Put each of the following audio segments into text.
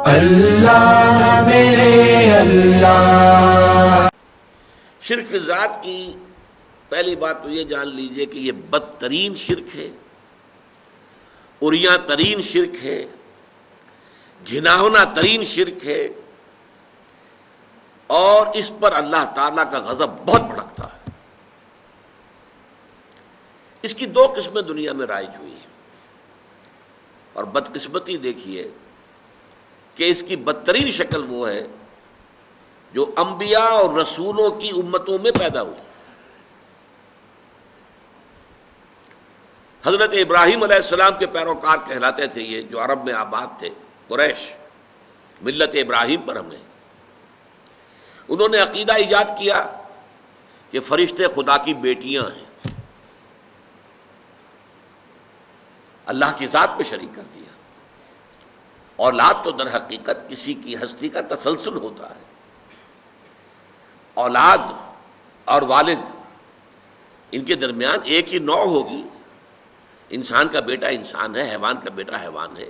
اللہ میرے اللہ۔ شرک فی ذات کی پہلی بات تو یہ جان لیجئے کہ یہ بدترین شرک ہے، عریاں ترین شرک ہے، گھناؤنا ترین شرک ہے، اور اس پر اللہ تعالیٰ کا غضب بہت بھڑکتا ہے۔ اس کی دو قسمیں دنیا میں رائج ہوئی ہیں، اور بدقسمتی دیکھیے کہ اس کی بدترین شکل وہ ہے جو انبیاء اور رسولوں کی امتوں میں پیدا ہوئی۔ حضرت ابراہیم علیہ السلام کے پیروکار کہلاتے تھے یہ، جو عرب میں آباد تھے، قریش، ملت ابراہیم پر ہمیں انہوں نے عقیدہ ایجاد کیا کہ فرشتے خدا کی بیٹیاں ہیں، اللہ کی ذات میں شریک کر دیا۔ اولاد تو در حقیقت کسی کی ہستی کا تسلسل ہوتا ہے، اولاد اور والد ان کے درمیان ایک ہی نوع ہوگی۔ انسان کا بیٹا انسان ہے، حیوان کا بیٹا حیوان ہے،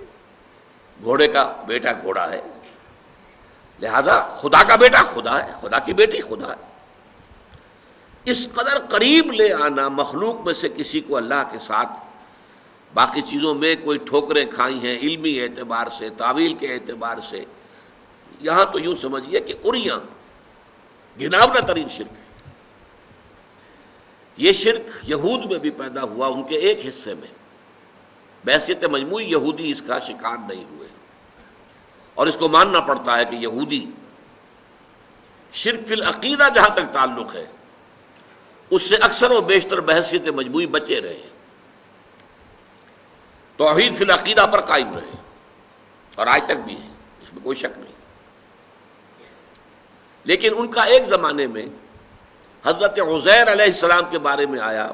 گھوڑے کا بیٹا گھوڑا ہے، لہذا خدا کا بیٹا خدا ہے، خدا کی بیٹی خدا ہے۔ اس قدر قریب لے آنا مخلوق میں سے کسی کو اللہ کے ساتھ، باقی چیزوں میں کوئی ٹھوکریں کھائی ہیں علمی اعتبار سے، تعویل کے اعتبار سے، یہاں تو یوں سمجھیے کہ عریاں گھناؤنا ترین شرک ہے۔ یہ شرک یہود میں بھی پیدا ہوا، ان کے ایک حصے میں، بحیثیت مجموعی یہودی اس کا شکار نہیں ہوئے، اور اس کو ماننا پڑتا ہے کہ یہودی شرک فی العقیدہ جہاں تک تعلق ہے اس سے اکثر و بیشتر بحیثیت مجموعی بچے رہے، توحید فی العقیدہ پر قائم رہے، اور آج تک بھی ہے، اس میں کوئی شک نہیں۔ لیکن ان کا ایک زمانے میں حضرت عزیر علیہ السلام کے بارے میں آیا،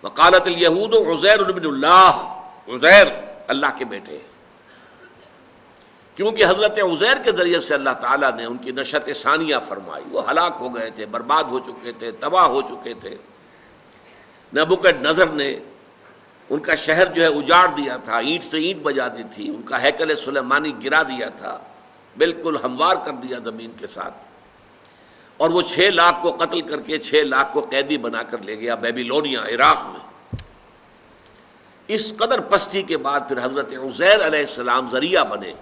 وقالت الیہود عزیر ابن اللہ، عزیر اللہ کے بیٹے ہیں، کیونکہ حضرت عزیر کے ذریعے سے اللہ تعالیٰ نے ان کی نشأت ثانیہ فرمائی۔ وہ ہلاک ہو گئے تھے، برباد ہو چکے تھے، تباہ ہو چکے تھے۔ نبوکدنضر نے ان کا شہر جو ہے اجاڑ دیا تھا، اینٹ سے اینٹ بجا دی تھی، ان کا ہیکل سلیمانی گرا دیا تھا، بالکل ہموار کر دیا زمین کے ساتھ، اور وہ 6 لاکھ کو قتل کر کے 6 لاکھ کو قیدی بنا کر لے گیا بیبیلونیا، عراق میں۔ اس قدر پستی کے بعد پھر حضرت عزیر علیہ السلام ذریعہ بنے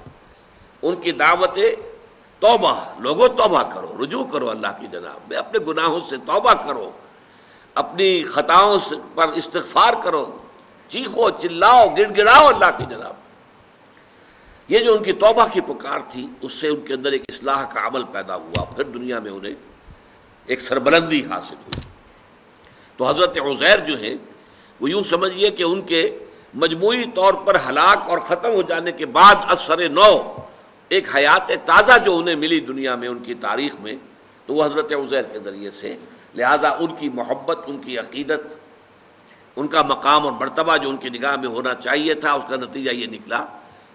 ان کی دعوت توبہ، لوگوں توبہ کرو، رجوع کرو اللہ کی جناب میں، اپنے گناہوں سے توبہ کرو، اپنی خطاؤں پر استغفار کرو، چیخو چلاؤ گڑ گڑاؤ اللہ کی جناب۔ یہ جو ان کی توبہ کی پکار تھی، اس سے ان کے اندر ایک اصلاح کا عمل پیدا ہوا، پھر دنیا میں انہیں ایک سربلندی حاصل ہوئی۔ تو حضرت عزیر جو ہیں وہ یوں سمجھیے کہ ان کے مجموعی طور پر ہلاک اور ختم ہو جانے کے بعد اثر نو ایک حیات تازہ جو انہیں ملی دنیا میں، ان کی تاریخ میں، تو وہ حضرت عزیر کے ذریعے سے، لہذا ان کی محبت، ان کی عقیدت، ان کا مقام اور مرتبہ جو ان کی نگاہ میں ہونا چاہیے تھا، اس کا نتیجہ یہ نکلا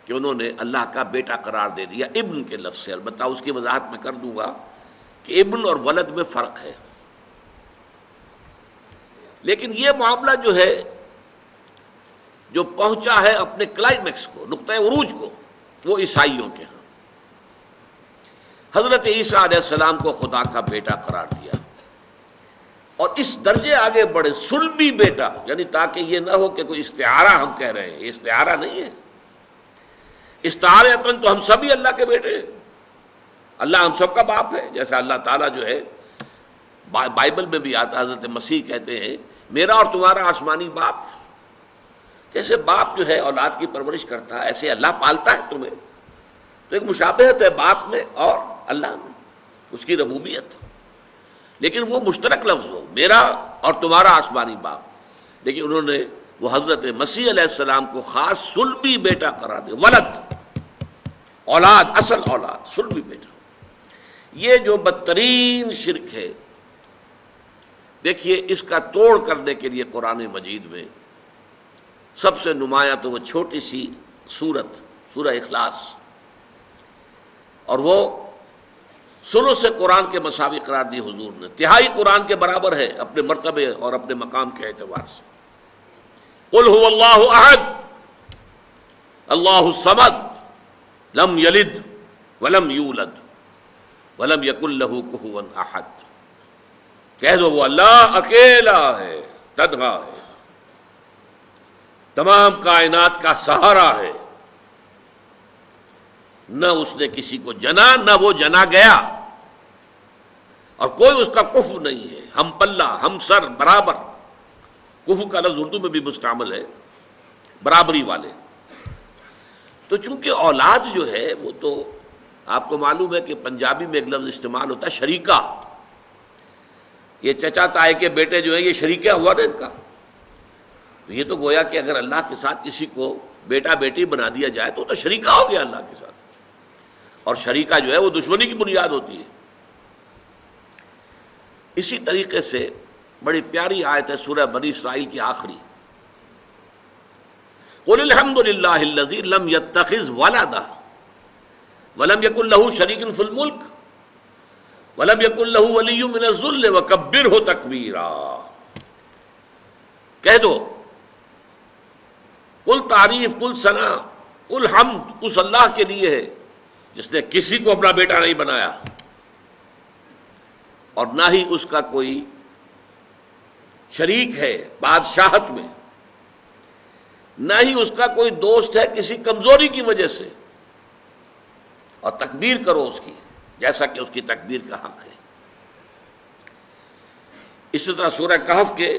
کہ انہوں نے اللہ کا بیٹا قرار دے دیا ابن کے لفظ سے۔ البتہ اس کی وضاحت میں کر دوں گا کہ ابن اور ولد میں فرق ہے، لیکن یہ معاملہ جو ہے جو پہنچا ہے اپنے کلائمیکس کو، نقطہ عروج کو، وہ عیسائیوں کے ہاں حضرت عیسیٰ علیہ السلام کو خدا کا بیٹا قرار دیا، اور اس درجے آگے بڑھے صلبی بیٹا، یعنی تاکہ یہ نہ ہو کہ کوئی استعارہ ہم کہہ رہے ہیں، یہ استعارہ نہیں ہے، استعارتاً تو ہم سبھی اللہ کے بیٹے ہیں، اللہ ہم سب کا باپ ہے، جیسا اللہ تعالیٰ جو ہے بائبل میں بھی آتا، حضرت مسیح کہتے ہیں میرا اور تمہارا آسمانی باپ، جیسے باپ جو ہے اولاد کی پرورش کرتا ہے ایسے اللہ پالتا ہے تمہیں، تو ایک مشابہت ہے باپ میں اور اللہ میں، اس کی ربوبیت، لیکن وہ مشترک لفظ ہو، میرا اور تمہارا آسمانی باپ، لیکن انہوں نے وہ حضرت مسیح علیہ السلام کو خاص صلبی بیٹا قرار دیا، ولد، اولاد، اصل اولاد، صلبی بیٹا۔ یہ جو بدترین شرک ہے، دیکھیے اس کا توڑ کرنے کے لیے قرآن مجید میں سب سے نمایاں تو وہ چھوٹی سی سورت، سورہ اخلاص، اور وہ ثلث قرآن کے مساوی قرار دی حضور نے، تہائی قرآن کے برابر ہے اپنے مرتبے اور اپنے مقام کے اعتبار سے۔ قل هو اللہ احد اللہ الصمد لم یلد ولم یولد ولم یکن لہ کفوا احد. کہہ دو وہ اللہ اکیلا ہے، تنہا ہے، تمام کائنات کا سہارا ہے، نہ اس نے کسی کو جنا نہ وہ جنا گیا، اور کوئی اس کا کفو نہیں ہے، ہم پلہ ہم سر برابر. کفو کا لفظ اردو میں بھی مستعمل ہے، برابری والے. تو چونکہ اولاد جو ہے وہ تو آپ کو معلوم ہے کہ پنجابی میں ایک لفظ استعمال ہوتا ہے شریکہ. یہ چچا تائی کے بیٹے جو ہیں یہ شریکہ ہوا نا ان کا. یہ تو گویا کہ اگر اللہ کے ساتھ کسی کو بیٹا بیٹی بنا دیا جائے تو شریکہ ہو گیا اللہ کے ساتھ. اور شریکہ جو ہے وہ دشمنی کی بنیاد ہوتی ہے. اسی طریقے سے بڑی پیاری آیت ہے سورہ بنی اسرائیل کی آخری، قل الحمد للہ الذی لم یتخذ ولدا ولم یکن لہ شریک فی الملک ولم یکن لہ ولی من الذل وکبرہ تکبیرا. کہہ دو کل تعریف، کل ثنا، کل حمد اس اللہ کے لیے ہے جس نے کسی کو اپنا بیٹا نہیں بنایا، اور نہ ہی اس کا کوئی شریک ہے بادشاہت میں، نہ ہی اس کا کوئی دوست ہے کسی کمزوری کی وجہ سے. اور تکبیر کرو اس کی جیسا کہ اس کی تکبیر کا حق ہے. اسی طرح سورہ کہف کے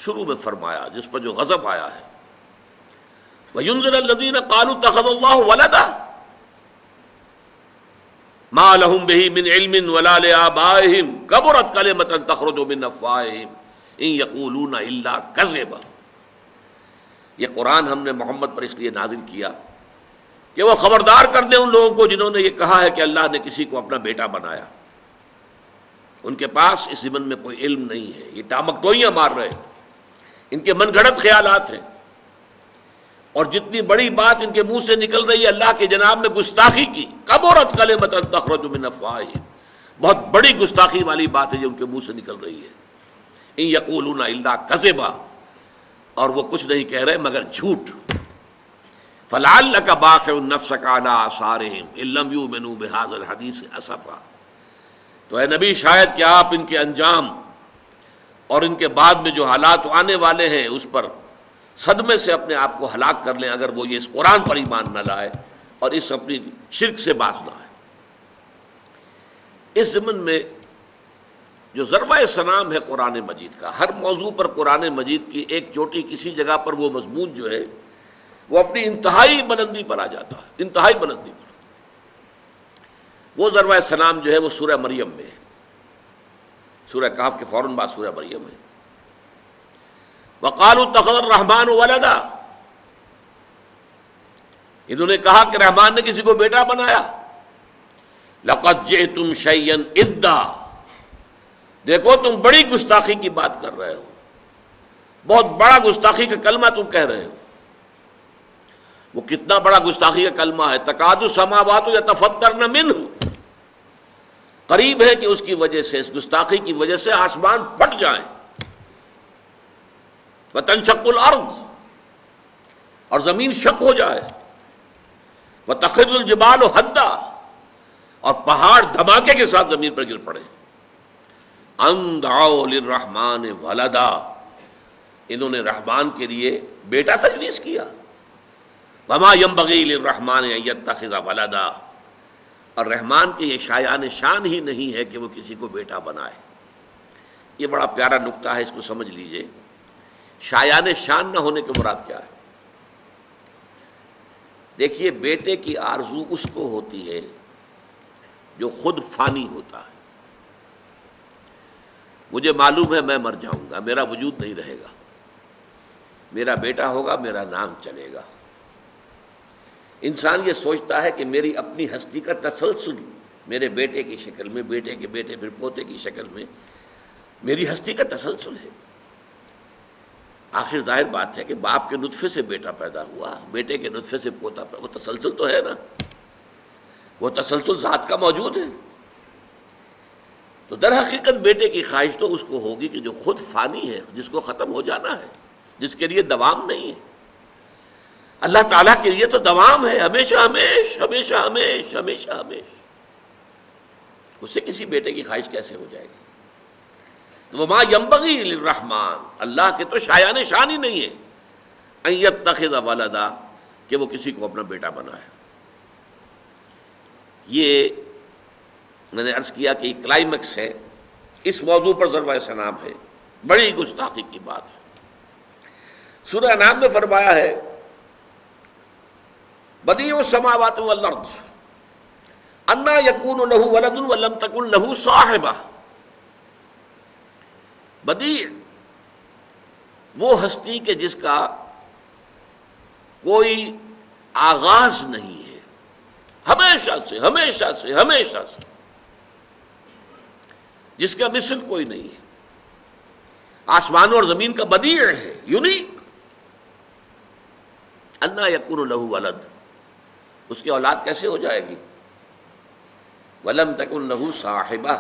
شروع میں فرمایا جس پر جو غضب آیا ہے، وَيُنذِرَ الَّذِينَ قَالُوا اتَّخَذَ اللَّهُ وَلَدًا مَا لَهُم بِهِ مِنْ عِلْمٍ وَلَا لِآبَائِهِمْ كَبُرَتْ كَلِمَةً تَخْرُجُ مِنْ أَفْوَاهِهِمْ إِنْ يَقُولُونَ إِلَّا كَذِبًا. یہ قرآن ہم نے محمد پر اس لیے نازل کیا کہ وہ خبردار کر دیں ان لوگوں کو جنہوں نے یہ کہا ہے کہ اللہ نے کسی کو اپنا بیٹا بنایا. ان کے پاس اس ضمن میں کوئی علم نہیں ہے، یہ ٹامکٹوئیاں مار رہے ہیں، ان کے من گھڑت خیالات ہیں. اور جتنی بڑی بات ان کے منہ سے نکل رہی ہے اللہ کے جناب میں گستاخی کی، کبرت کلمۃ تخرج من افواہہم، بہت بڑی گستاخی والی بات ہے جو ان کے منہ سے نکل رہی ہے. ان یقولون الا کذبا، اور وہ کچھ نہیں کہہ رہے مگر جھوٹ. فلعلک باخع نفسک علی آثارہم ان لم یؤمنوا بہذا الحدیث اسفا. تو اے نبی شاید کہ آپ ان کے انجام اور ان کے بعد میں جو حالات آنے والے ہیں اس پر صدمے سے اپنے آپ کو ہلاک کر لیں اگر وہ یہ اس قرآن پر ایمان نہ لائے اور اس اپنی شرک سے باز نہ آئے. اس ضمن میں جو ضربہ سلام ہے قرآن مجید کا، ہر موضوع پر قرآن مجید کی ایک چوٹی کسی جگہ پر وہ مضمون جو ہے وہ اپنی انتہائی بلندی پر آ جاتا ہے، انتہائی بلندی پر. وہ ضربہ سلام جو ہے وہ سورہ مریم میں ہے، سورہ کہف کے فوراً بعد سورہ مریم ہے. وقالوا اتخذ الرحمن ولدا، انہوں نے کہا کہ رحمان نے کسی کو بیٹا بنایا. لقد جئتم شیئا ادا، دیکھو تم بڑی گستاخی کی بات کر رہے ہو، بہت بڑا گستاخی کا کلمہ تم کہہ رہے ہو. وہ کتنا بڑا گستاخی کا کلمہ ہے، تکاد السماوات یتفطرن منہ، قریب ہے کہ اس کی وجہ سے، اس گستاخی کی وجہ سے آسمان پھٹ جائیں. وتنشق الارض، اور زمین شق ہو جائے. وتخر الجبال حدا، اور پہاڑ دھماکے کے ساتھ زمین پر گر پڑے. ان دعوا للرحمن ولدا، انہوں نے رحمان کے لیے بیٹا تجویز کیا. وما ينبغي للرحمن ان يتخذ ولدا، اور رحمان کے یہ شایان شان ہی نہیں ہے کہ وہ کسی کو بیٹا بنائے. یہ بڑا پیارا نکتہ ہے، اس کو سمجھ لیجئے. شایان شان نہ ہونے کی مراد کیا ہے؟ دیکھیے بیٹے کی آرزو اس کو ہوتی ہے جو خود فانی ہوتا ہے. مجھے معلوم ہے میں مر جاؤں گا، میرا وجود نہیں رہے گا، میرا بیٹا ہوگا، میرا نام چلے گا. انسان یہ سوچتا ہے کہ میری اپنی ہستی کا تسلسل میرے بیٹے کی شکل میں، بیٹے کے بیٹے پھر پوتے کی شکل میں میری ہستی کا تسلسل ہے. آخر ظاہر بات ہے کہ باپ کے نطفے سے بیٹا پیدا ہوا، بیٹے کے نطفے سے پوتا پیدا، وہ تسلسل تو ہے نا، وہ تسلسل ذات کا موجود ہے. تو در حقیقت بیٹے کی خواہش تو اس کو ہوگی کہ جو خود فانی ہے، جس کو ختم ہو جانا ہے، جس کے لیے دوام نہیں ہے. اللہ تعالیٰ کے لیے تو دوام ہے، ہمیشہ ہمیش ہمیشہ ہمیش ہمیشہ ہمیش. اس سے کسی بیٹے کی خواہش کیسے ہو جائے گی؟ وما ينبغي للرحمن، اللہ کے تو شایان شان ہی نہیں ہے ان يتخذ ولدا، کہ وہ کسی کو اپنا بیٹا بنائے. یہ میں نے عرض کیا کہ کلائمیکس ہے، اس موضوع پر ضربہ سنام ہے، بڑی گستاخی کی بات ہے. سورہ انعام میں فرمایا ہے بدیع السماوات والارض انا یکون له ولد ولم تکن له صاحبہ. بدیع وہ ہستی کہ جس کا کوئی آغاز نہیں ہے، ہمیشہ سے ہمیشہ سے ہمیشہ سے، جس کا مثل کوئی نہیں ہے. آسمانوں اور زمین کا بدیع ہے، یونیک. انا یکون له ولد، اس کی اولاد کیسے ہو جائے گی؟ ولم تکن له صاحبہ،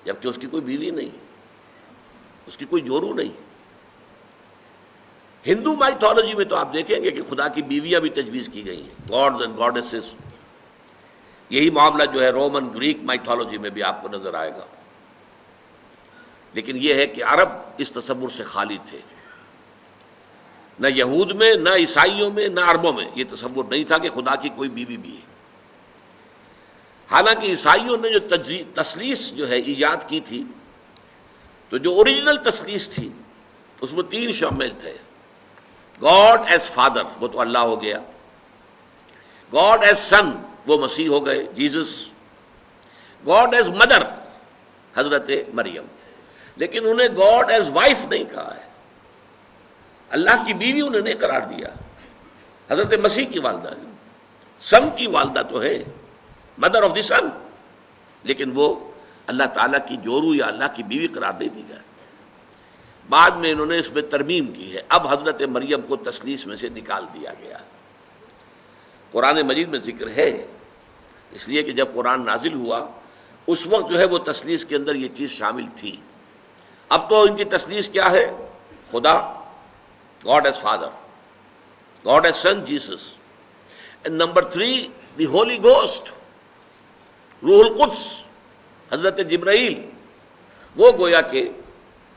جبکہ اس کی کوئی بیوی نہیں، اس کی کوئی جورو نہیں. ہندو مائتھولوجی میں تو آپ دیکھیں گے کہ خدا کی بیویاں بھی تجویز کی گئی ہیں، گاڈز اینڈ گاڈیسز. یہی معاملہ جو ہے رومن گریک مائتھولوجی میں بھی آپ کو نظر آئے گا. لیکن یہ ہے کہ عرب اس تصور سے خالی تھے. نہ یہود میں، نہ عیسائیوں میں، نہ عربوں میں یہ تصور نہیں تھا کہ خدا کی کوئی بیوی بھی ہے. حالانکہ عیسائیوں نے جو تثلیث جو ہے ایجاد کی تھی، تو جو اوریجنل تثلیث تھی اس میں 3 شامل تھے. گاڈ ایز فادر، وہ تو اللہ ہو گیا. گاڈ ایز سن، وہ مسیح ہو گئے، جیزس. گاڈ ایز مدر، حضرت مریم. لیکن انہیں گاڈ ایز وائف نہیں کہا ہے. اللہ کی بیوی انہوں نے قرار دیا. حضرت مسیح کی والدہ، سن کی والدہ تو ہے، مدر آف دی سن، لیکن وہ اللہ تعالیٰ کی جورو یا اللہ کی بیوی قرار نہیں دی گیا. بعد میں انہوں نے اس میں ترمیم کی ہے. اب حضرت مریم کو تثلیث میں سے نکال دیا گیا. قرآن مجید میں ذکر ہے، اس لیے کہ جب قرآن نازل ہوا اس وقت جو ہے وہ تثلیث کے اندر یہ چیز شامل تھی. اب تو ان کی تثلیث کیا ہے؟ خدا، God as Father, God as Son, Jesus. And number 3, the Holy Ghost, روح القدس، حضرت جبرائیل. وہ گویا کہ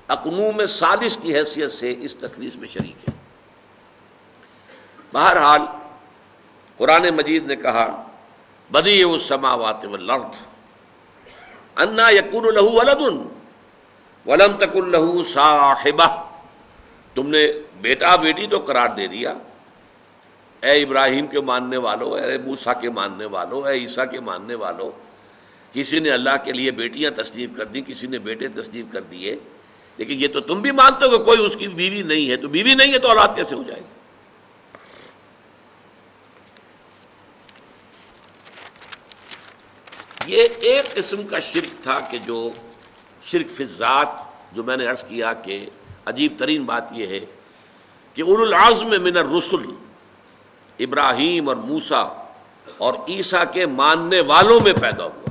اقنوم سادس کی حیثیت سے اس تثلیث میں شریک ہے. بہرحال قرآن مجید نے کہا بدیع السماوات والارض انا یکون له ولد ولم تکن له صاحبہ. تم نے بیٹا بیٹی تو قرار دے دیا. اے ابراہیم کے ماننے والوں، اے موسیٰ کے ماننے والوں، اے عیسیٰ کے ماننے والوں، کسی نے اللہ کے لیے بیٹیاں تصنیف کر دی، کسی نے بیٹے تصنیف کر دیے. لیکن یہ تو تم بھی مانتے ہو کہ کوئی اس کی بیوی نہیں ہے. تو بیوی نہیں ہے تو اولاد کیسے ہو جائے گی؟ یہ ایک قسم کا شرک تھا کہ جو شرک فی الذات، جو میں نے عرض کیا کہ عجیب ترین بات یہ ہے کہ اولو العزم من الرسل ابراہیم اور موسیٰ اور عیسیٰ کے ماننے والوں میں پیدا ہوا.